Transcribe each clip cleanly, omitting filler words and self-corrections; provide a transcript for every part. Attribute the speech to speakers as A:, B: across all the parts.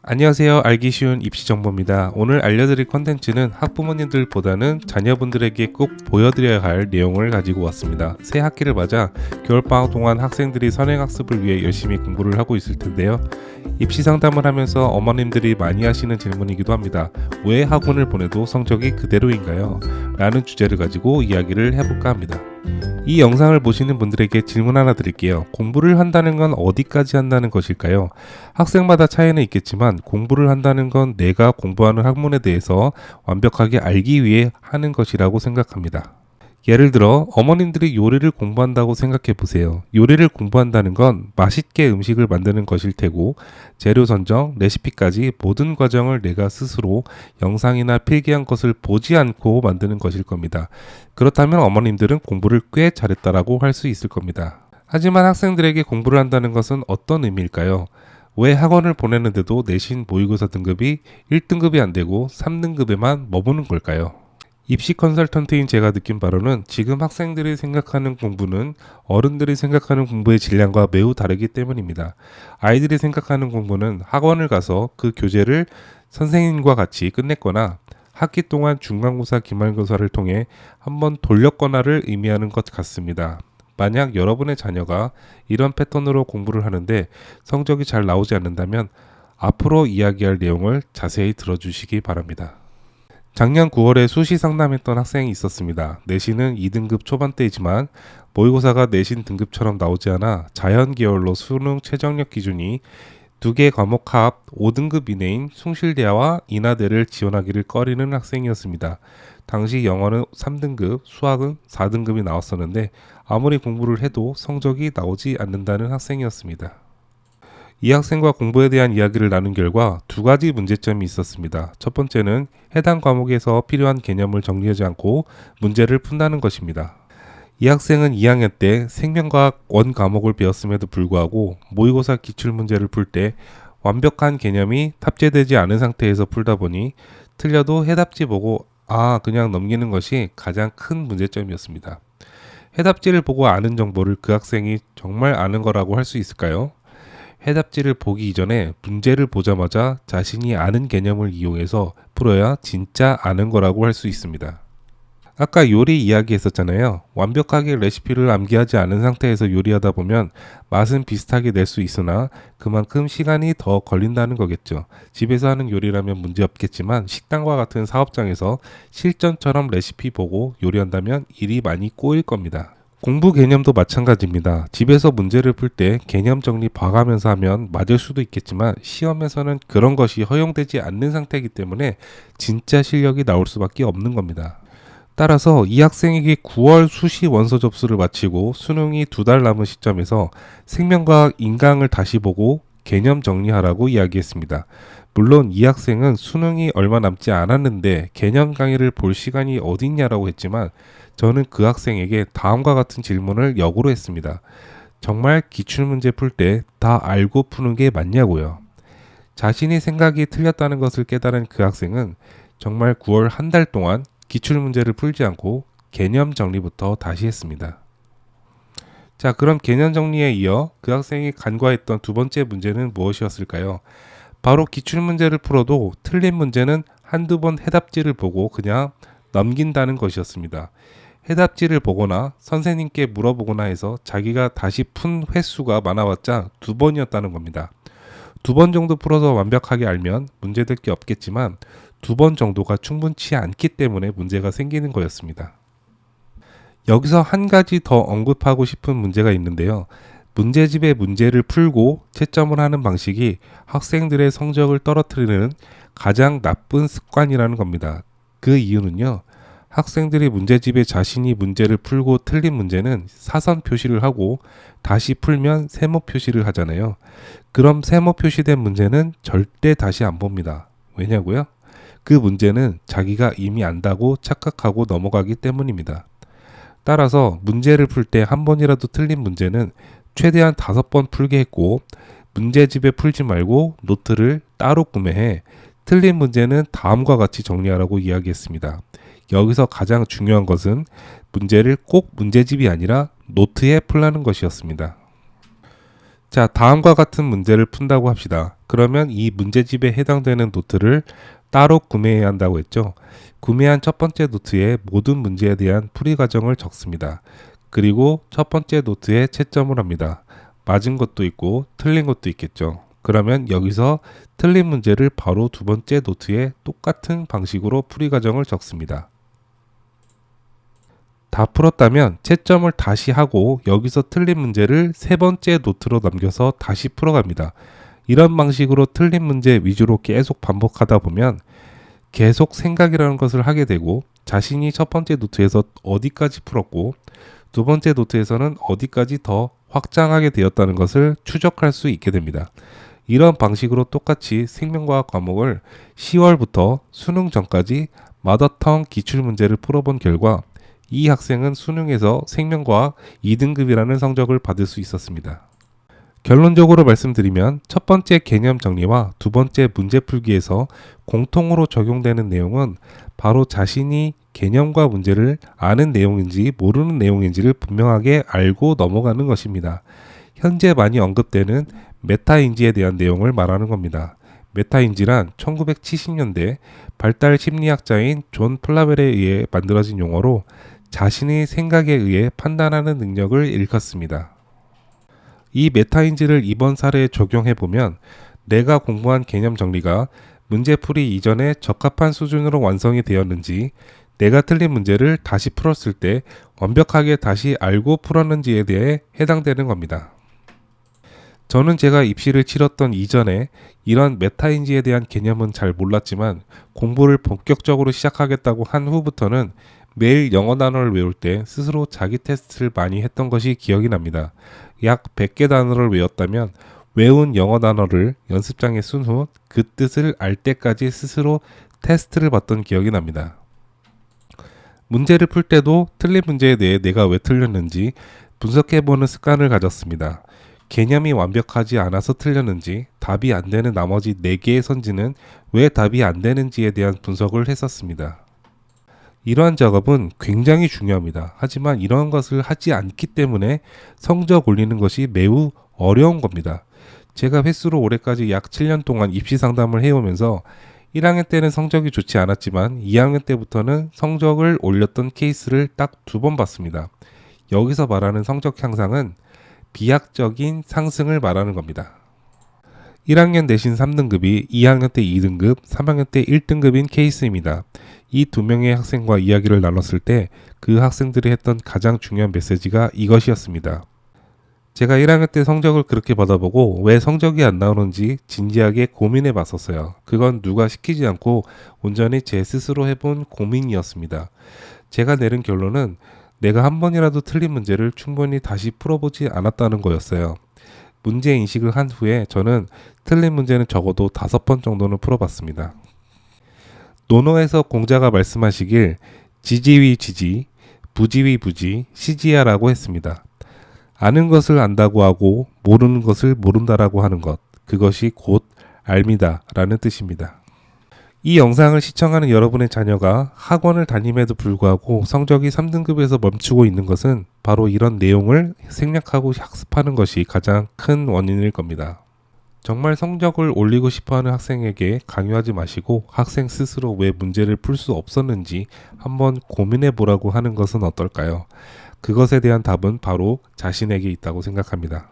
A: 안녕하세요. 알기 쉬운 입시 정보입니다. 오늘 알려드릴 컨텐츠는 학부모님들보다는 자녀분들에게 꼭 보여드려야 할 내용을 가지고 왔습니다. 새 학기를 맞아 겨울방학 동안 학생들이 선행학습을 위해 열심히 공부를 하고 있을 텐데요. 입시 상담을 하면서 어머님들이 많이 하시는 질문이기도 합니다. 왜 학원을 보내도 성적이 그대로인가요? 라는 주제를 가지고 이야기를 해볼까 합니다. 이 영상을 보시는 분들에게 질문 하나 드릴게요. 공부를 한다는 건 어디까지 한다는 것일까요? 학생마다 차이는 있겠지만 공부를 한다는 건 내가 공부하는 학문에 대해서 완벽하게 알기 위해 하는 것이라고 생각합니다. 예를 들어 어머님들이 요리를 공부한다고 생각해 보세요. 요리를 공부한다는 건 맛있게 음식을 만드는 것일 테고 재료 선정, 레시피까지 모든 과정을 내가 스스로 영상이나 필기한 것을 보지 않고 만드는 것일 겁니다. 그렇다면 어머님들은 공부를 꽤 잘했다라고 할 수 있을 겁니다. 하지만 학생들에게 공부를 한다는 것은 어떤 의미일까요? 왜 학원을 보내는데도 내신 모의고사 등급이 1등급이 안 되고 3등급에만 머무는 걸까요? 입시 컨설턴트인 제가 느낀 바로는 지금 학생들이 생각하는 공부는 어른들이 생각하는 공부의 질량과 매우 다르기 때문입니다. 아이들이 생각하는 공부는 학원을 가서 그 교재를 선생님과 같이 끝냈거나 학기 동안 중간고사, 기말고사를 통해 한번 돌렸거나를 의미하는 것 같습니다. 만약 여러분의 자녀가 이런 패턴으로 공부를 하는데 성적이 잘 나오지 않는다면 앞으로 이야기할 내용을 자세히 들어주시기 바랍니다. 작년 9월에 수시 상담했던 학생이 있었습니다. 내신은 2등급 초반대이지만 모의고사가 내신 등급처럼 나오지 않아 자연 계열로 수능 최저력 기준이 2개 과목 합 5등급 이내인 숭실대와 인하대를 지원하기를 꺼리는 학생이었습니다. 당시 영어는 3등급, 수학은 4등급이 나왔었는데 아무리 공부를 해도 성적이 나오지 않는다는 학생이었습니다. 이 학생과 공부에 대한 이야기를 나눈 결과 두 가지 문제점이 있었습니다. 첫 번째는 해당 과목에서 필요한 개념을 정리하지 않고 문제를 푼다는 것입니다. 이 학생은 2학년 때 생명과학 원 과목을 배웠음에도 불구하고 모의고사 기출문제를 풀 때 완벽한 개념이 탑재되지 않은 상태에서 풀다 보니 틀려도 해답지 보고 그냥 넘기는 것이 가장 큰 문제점이었습니다. 해답지를 보고 아는 정보를 그 학생이 정말 아는 거라고 할 수 있을까요? 해답지를 보기 이전에 문제를 보자마자 자신이 아는 개념을 이용해서 풀어야 진짜 아는 거라고 할 수 있습니다. 아까 요리 이야기 했었잖아요. 완벽하게 레시피를 암기하지 않은 상태에서 요리하다 보면 맛은 비슷하게 낼 수 있으나 그만큼 시간이 더 걸린다는 거겠죠. 집에서 하는 요리라면 문제 없겠지만 식당과 같은 사업장에서 실전처럼 레시피 보고 요리한다면 일이 많이 꼬일 겁니다. 공부 개념도 마찬가지입니다. 집에서 문제를 풀 때 개념 정리 봐가면서 하면 맞을 수도 있겠지만 시험에서는 그런 것이 허용되지 않는 상태이기 때문에 진짜 실력이 나올 수밖에 없는 겁니다. 따라서 이 학생에게 9월 수시 원서 접수를 마치고 수능이 2달 남은 시점에서 생명과학 인강을 다시 보고 개념 정리하라고 이야기했습니다. 물론 이 학생은 수능이 얼마 남지 않았는데 개념 강의를 볼 시간이 어딨냐라고 했지만 저는 그 학생에게 다음과 같은 질문을 역으로 했습니다. 정말 기출문제 풀 때 다 알고 푸는 게 맞냐고요. 자신이 생각이 틀렸다는 것을 깨달은 그 학생은 정말 9월 한 달 동안 기출문제를 풀지 않고 개념 정리부터 다시 했습니다. 자, 그럼 개념 정리에 이어 그 학생이 간과했던 두 번째 문제는 무엇이었을까요? 바로 기출문제를 풀어도 틀린 문제는 한두 번 해답지를 보고 그냥 넘긴다는 것이었습니다. 해답지를 보거나 선생님께 물어보거나 해서 자기가 다시 푼 횟수가 많아봤자 2번이었다는 겁니다. 2번 정도 풀어서 완벽하게 알면 문제될 게 없겠지만 2번 정도가 충분치 않기 때문에 문제가 생기는 거였습니다. 여기서 한 가지 더 언급하고 싶은 문제가 있는데요. 문제집에 문제를 풀고 채점을 하는 방식이 학생들의 성적을 떨어뜨리는 가장 나쁜 습관이라는 겁니다. 그 이유는요. 학생들이 문제집에 자신이 문제를 풀고 틀린 문제는 사선 표시를 하고 다시 풀면 세모 표시를 하잖아요. 그럼 세모 표시된 문제는 절대 다시 안 봅니다. 왜냐고요? 그 문제는 자기가 이미 안다고 착각하고 넘어가기 때문입니다. 따라서 문제를 풀 때 한 번이라도 틀린 문제는 최대한 5번 풀게 했고 문제집에 풀지 말고 노트를 따로 구매해 틀린 문제는 다음과 같이 정리하라고 이야기했습니다. 여기서 가장 중요한 것은 문제를 꼭 문제집이 아니라 노트에 풀라는 것이었습니다. 자, 다음과 같은 문제를 푼다고 합시다. 그러면 이 문제집에 해당되는 노트를 따로 구매해야 한다고 했죠. 구매한 첫 번째 노트에 모든 문제에 대한 풀이 과정을 적습니다. 그리고 첫 번째 노트에 채점을 합니다. 맞은 것도 있고 틀린 것도 있겠죠. 그러면 여기서 틀린 문제를 바로 두 번째 노트에 똑같은 방식으로 풀이 과정을 적습니다. 다 풀었다면 채점을 다시 하고 여기서 틀린 문제를 세 번째 노트로 남겨서 다시 풀어갑니다. 이런 방식으로 틀린 문제 위주로 계속 반복하다 보면 계속 생각이라는 것을 하게 되고 자신이 첫 번째 노트에서 어디까지 풀었고 두 번째 노트에서는 어디까지 더 확장하게 되었다는 것을 추적할 수 있게 됩니다. 이런 방식으로 똑같이 생명과학 과목을 10월부터 수능 전까지 마더텅 기출문제를 풀어본 결과 이 학생은 수능에서 생명과학 2등급이라는 성적을 받을 수 있었습니다. 결론적으로 말씀드리면 첫 번째 개념 정리와 두 번째 문제 풀기에서 공통으로 적용되는 내용은 바로 자신이 개념과 문제를 아는 내용인지 모르는 내용인지를 분명하게 알고 넘어가는 것입니다. 현재 많이 언급되는 메타인지에 대한 내용을 말하는 겁니다. 메타인지란 1970년대 발달 심리학자인 존 플라웰에 의해 만들어진 용어로 자신의 생각에 의해 판단하는 능력을 일컫습니다. 이 메타인지를 이번 사례에 적용해 보면 내가 공부한 개념 정리가 문제풀이 이전에 적합한 수준으로 완성이 되었는지, 내가 틀린 문제를 다시 풀었을 때 완벽하게 다시 알고 풀었는지에 대해 해당되는 겁니다. 저는 제가 입시를 치렀던 이전에 이런 메타인지에 대한 개념은 잘 몰랐지만 공부를 본격적으로 시작하겠다고 한 후부터는 매일 영어 단어를 외울 때 스스로 자기 테스트를 많이 했던 것이 기억이 납니다. 약 100개 단어를 외웠다면 외운 영어 단어를 연습장에 쓴 후 그 뜻을 알 때까지 스스로 테스트를 받던 기억이 납니다. 문제를 풀 때도 틀린 문제에 대해 내가 왜 틀렸는지 분석해보는 습관을 가졌습니다. 개념이 완벽하지 않아서 틀렸는지, 답이 안 되는 나머지 4개의 선지는 왜 답이 안 되는지에 대한 분석을 했었습니다. 이러한 작업은 굉장히 중요합니다. 하지만 이러한 것을 하지 않기 때문에 성적 올리는 것이 매우 어려운 겁니다. 제가 횟수로 올해까지 약 7년 동안 입시 상담을 해오면서 1학년 때는 성적이 좋지 않았지만 2학년 때부터는 성적을 올렸던 케이스를 딱 2번 봤습니다. 여기서 말하는 성적 향상은 비약적인 상승을 말하는 겁니다. 1학년 내신 3등급이 2학년 때 2등급, 3학년 때 1등급인 케이스입니다. 이 두 명의 학생과 이야기를 나눴을 때 그 학생들이 했던 가장 중요한 메시지가 이것이었습니다. 제가 1학년 때 성적을 그렇게 받아보고 왜 성적이 안 나오는지 진지하게 고민해 봤었어요. 그건 누가 시키지 않고 온전히 제 스스로 해본 고민이었습니다. 제가 내린 결론은 내가 한 번이라도 틀린 문제를 충분히 다시 풀어보지 않았다는 거였어요. 문제 인식을 한 후에 저는 틀린 문제는 적어도 5번 정도는 풀어봤습니다. 논어에서 공자가 말씀하시길 지지위 지지, 부지위 부지, 시지야라고 했습니다. 아는 것을 안다고 하고 모르는 것을 모른다라고 하는 것, 그것이 곧 알미다 라는 뜻입니다. 이 영상을 시청하는 여러분의 자녀가 학원을 다님에도 불구하고 성적이 3등급에서 멈추고 있는 것은 바로 이런 내용을 생략하고 학습하는 것이 가장 큰 원인일 겁니다. 정말 성적을 올리고 싶어하는 학생에게 강요하지 마시고 학생 스스로 왜 문제를 풀 수 없었는지 한번 고민해 보라고 하는 것은 어떨까요? 그것에 대한 답은 바로 자신에게 있다고 생각합니다.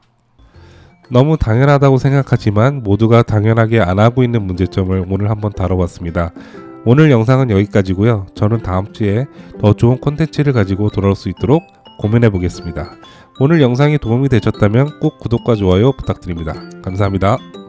A: 너무 당연하다고 생각하지만 모두가 당연하게 안 하고 있는 문제점을 오늘 한번 다뤄봤습니다. 오늘 영상은 여기까지고요. 저는 다음 주에 더 좋은 콘텐츠를 가지고 돌아올 수 있도록 고민해 보겠습니다. 오늘 영상이 도움이 되셨다면 꼭 구독과 좋아요 부탁드립니다. 감사합니다.